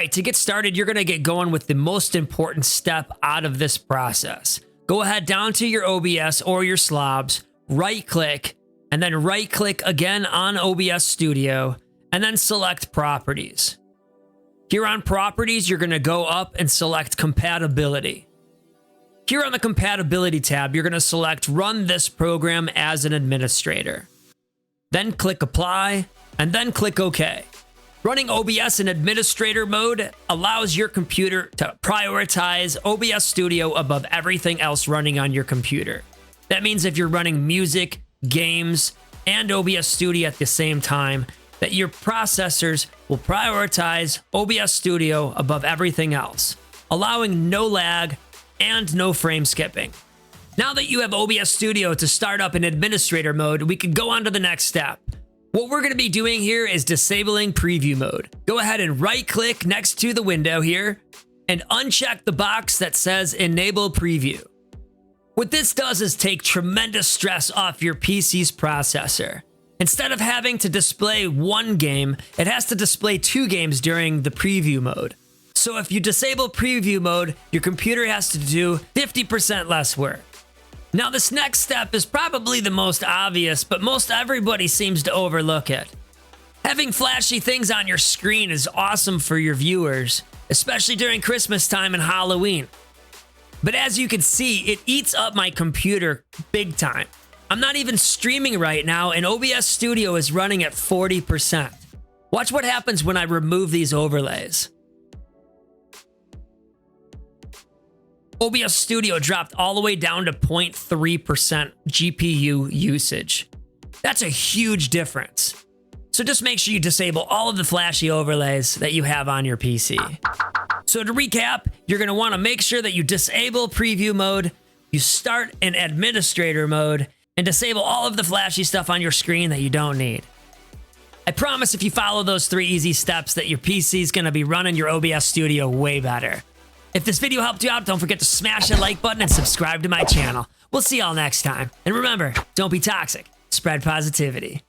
right, to get started, you're gonna get going with the most important step out of this process. Go ahead down to your OBS or your slobs, right click, and then right click again on OBS Studio, and then select Properties. Here on Properties, you're gonna go up and select Compatibility. Here on the Compatibility tab, you're gonna select Run this program as an administrator. Then click Apply, and then click OK. Running OBS in administrator mode allows your computer to prioritize OBS Studio above everything else running on your computer. That means if you're running music, games, and OBS Studio at the same time, that your processors will prioritize OBS Studio above everything else, allowing no lag and no frame skipping. Now that you have OBS Studio to start up in administrator mode, we can go on to the next step. What we're going to be doing here is disabling preview mode. Go ahead and right click next to the window here and uncheck the box that says enable preview. What this does is take tremendous stress off your PC's processor. Instead of having to display one game, it has to display 2 games during the preview mode. So if you disable preview mode, your computer has to do 50% less work. Now this next step is probably the most obvious, but most everybody seems to overlook it. Having flashy things on your screen is awesome for your viewers, especially during Christmas time and Halloween. But as you can see, it eats up my computer big time. I'm not even streaming right now, and OBS Studio is running at 40%. Watch what happens when I remove these overlays. OBS Studio dropped all the way down to 0.3% GPU usage. That's a huge difference. So just make sure you disable all of the flashy overlays that you have on your PC. So to recap, you're gonna wanna make sure that you disable preview mode, you start in administrator mode, and disable all of the flashy stuff on your screen that you don't need. I promise if you follow those 3 easy steps that your PC is gonna be running your OBS Studio way better. If this video helped you out, don't forget to smash that like button and subscribe to my channel. We'll see y'all next time. And remember, don't be toxic, spread positivity.